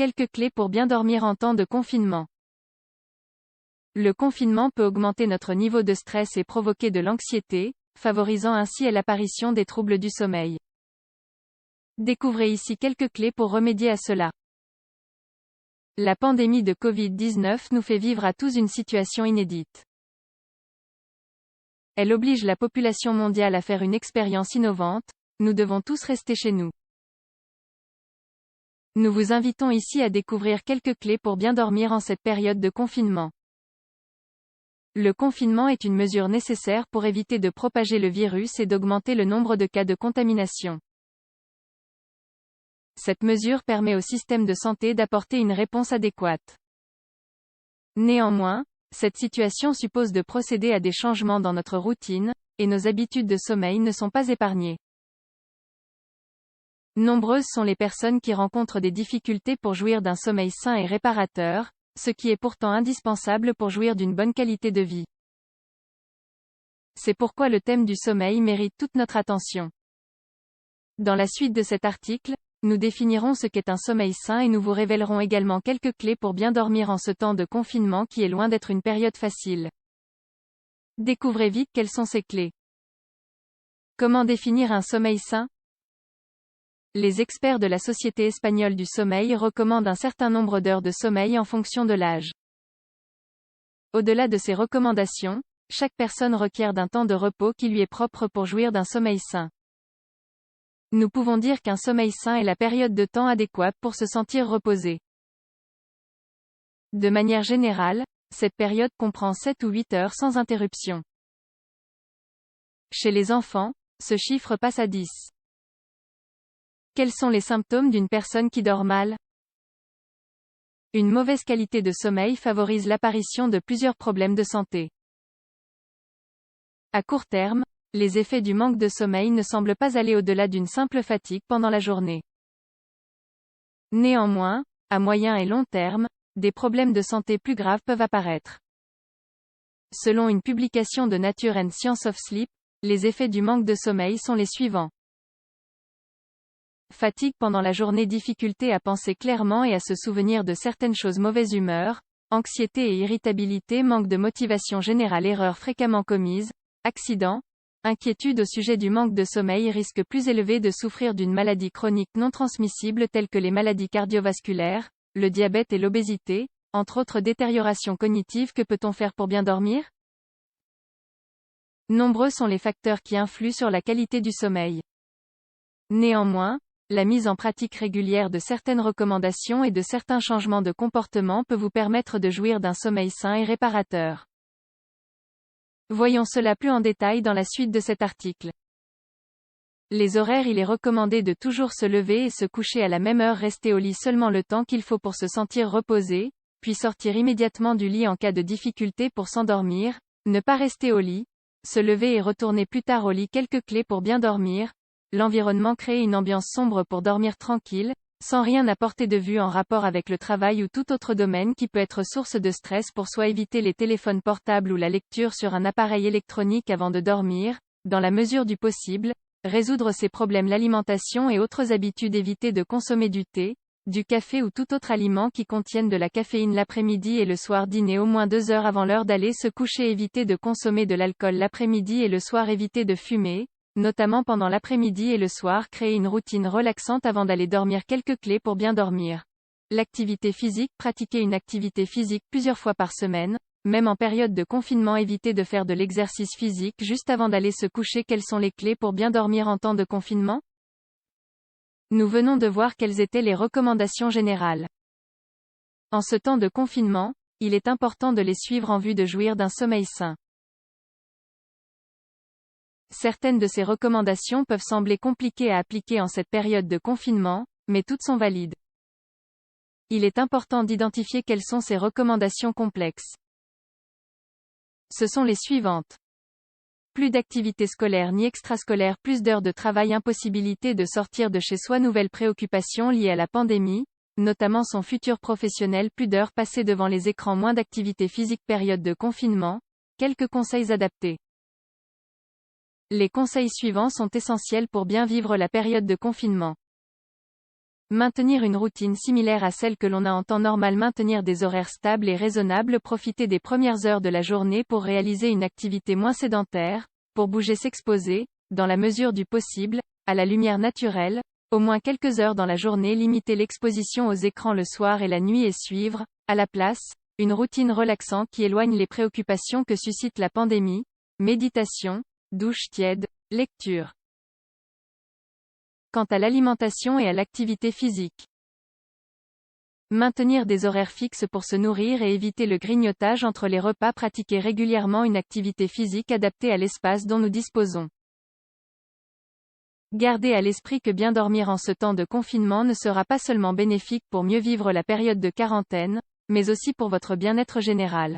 Quelques clés pour bien dormir en temps de confinement. Le confinement peut augmenter notre niveau de stress et provoquer de l'anxiété, favorisant ainsi l'apparition des troubles du sommeil. Découvrez ici quelques clés pour remédier à cela. La pandémie de Covid-19 nous fait vivre à tous une situation inédite. Elle oblige la population mondiale à faire une expérience innovante, nous devons tous rester chez nous. Nous vous invitons ici à découvrir quelques clés pour bien dormir en cette période de confinement. Le confinement est une mesure nécessaire pour éviter de propager le virus et d'augmenter le nombre de cas de contamination. Cette mesure permet au système de santé d'apporter une réponse adéquate. Néanmoins, cette situation suppose de procéder à des changements dans notre routine, et nos habitudes de sommeil ne sont pas épargnées. Nombreuses sont les personnes qui rencontrent des difficultés pour jouir d'un sommeil sain et réparateur, ce qui est pourtant indispensable pour jouir d'une bonne qualité de vie. C'est pourquoi le thème du sommeil mérite toute notre attention. Dans la suite de cet article, nous définirons ce qu'est un sommeil sain et nous vous révélerons également quelques clés pour bien dormir en ce temps de confinement qui est loin d'être une période facile. Découvrez vite quelles sont ces clés. Comment définir un sommeil sain ? Les experts de la Société espagnole du sommeil recommandent un certain nombre d'heures de sommeil en fonction de l'âge. Au-delà de ces recommandations, chaque personne requiert d'un temps de repos qui lui est propre pour jouir d'un sommeil sain. Nous pouvons dire qu'un sommeil sain est la période de temps adéquate pour se sentir reposé. De manière générale, cette période comprend 7 ou 8 heures sans interruption. Chez les enfants, ce chiffre passe à 10. Quels sont les symptômes d'une personne qui dort mal ? Une mauvaise qualité de sommeil favorise l'apparition de plusieurs problèmes de santé. À court terme, les effets du manque de sommeil ne semblent pas aller au-delà d'une simple fatigue pendant la journée. Néanmoins, à moyen et long terme, des problèmes de santé plus graves peuvent apparaître. Selon une publication de Nature and Science of Sleep, les effets du manque de sommeil sont les suivants. Fatigue pendant la journée, difficulté à penser clairement et à se souvenir de certaines choses, mauvaise humeur, anxiété et irritabilité, manque de motivation générale, erreurs fréquemment commises, accidents, inquiétude au sujet du manque de sommeil, risque plus élevé de souffrir d'une maladie chronique non transmissible telle que les maladies cardiovasculaires, le diabète et l'obésité, entre autres détériorations cognitives. Que peut-on faire pour bien dormir ? Nombreux sont les facteurs qui influent sur la qualité du sommeil. Néanmoins, la mise en pratique régulière de certaines recommandations et de certains changements de comportement peut vous permettre de jouir d'un sommeil sain et réparateur. Voyons cela plus en détail dans la suite de cet article. Les horaires. Il est recommandé de toujours se lever et se coucher à la même heure, rester au lit seulement le temps qu'il faut pour se sentir reposé, puis sortir immédiatement du lit en cas de difficulté pour s'endormir, ne pas rester au lit, se lever et retourner plus tard au lit. Quelques clés pour bien dormir. L'environnement. Créer une ambiance sombre pour dormir tranquille, sans rien à portée de vue en rapport avec le travail ou tout autre domaine qui peut être source de stress pour soi. Éviter les téléphones portables ou la lecture sur un appareil électronique avant de dormir, dans la mesure du possible. Résoudre ces problèmes. L'alimentation et autres habitudes. Éviter de consommer du thé, du café ou tout autre aliment qui contienne de la caféine l'après-midi et le soir. Dîner au moins 2 heures avant l'heure d'aller se coucher. Éviter de consommer de l'alcool l'après-midi et le soir. Éviter de fumer, notamment pendant l'après-midi et le soir. Créer une routine relaxante avant d'aller dormir. Quelques clés pour bien dormir. L'activité physique. Pratiquer une activité physique plusieurs fois par semaine, même en période de confinement. Éviter de faire de l'exercice physique juste avant d'aller se coucher. Quelles sont les clés pour bien dormir en temps de confinement ? Nous venons de voir quelles étaient les recommandations générales. En ce temps de confinement, il est important de les suivre en vue de jouir d'un sommeil sain. Certaines de ces recommandations peuvent sembler compliquées à appliquer en cette période de confinement, mais toutes sont valides. Il est important d'identifier quelles sont ces recommandations complexes. Ce sont les suivantes. Plus d'activités scolaires ni extrascolaires, plus d'heures de travail, impossibilité de sortir de chez soi, nouvelles préoccupations liées à la pandémie, notamment son futur professionnel, plus d'heures passées devant les écrans, moins d'activités physiques, période de confinement. Quelques conseils adaptés. Les conseils suivants sont essentiels pour bien vivre la période de confinement. Maintenir une routine similaire à celle que l'on a en temps normal. Maintenir des horaires stables et raisonnables. Profiter des premières heures de la journée pour réaliser une activité moins sédentaire, pour bouger, s'exposer, dans la mesure du possible, à la lumière naturelle, au moins quelques heures dans la journée. Limiter l'exposition aux écrans le soir et la nuit et suivre, à la place, une routine relaxante qui éloigne les préoccupations que suscite la pandémie. Méditation, douche tiède, lecture. Quant à l'alimentation et à l'activité physique, maintenir des horaires fixes pour se nourrir et éviter le grignotage entre les repas. Pratiquer régulièrement une activité physique adaptée à l'espace dont nous disposons. Gardez à l'esprit que bien dormir en ce temps de confinement ne sera pas seulement bénéfique pour mieux vivre la période de quarantaine, mais aussi pour votre bien-être général.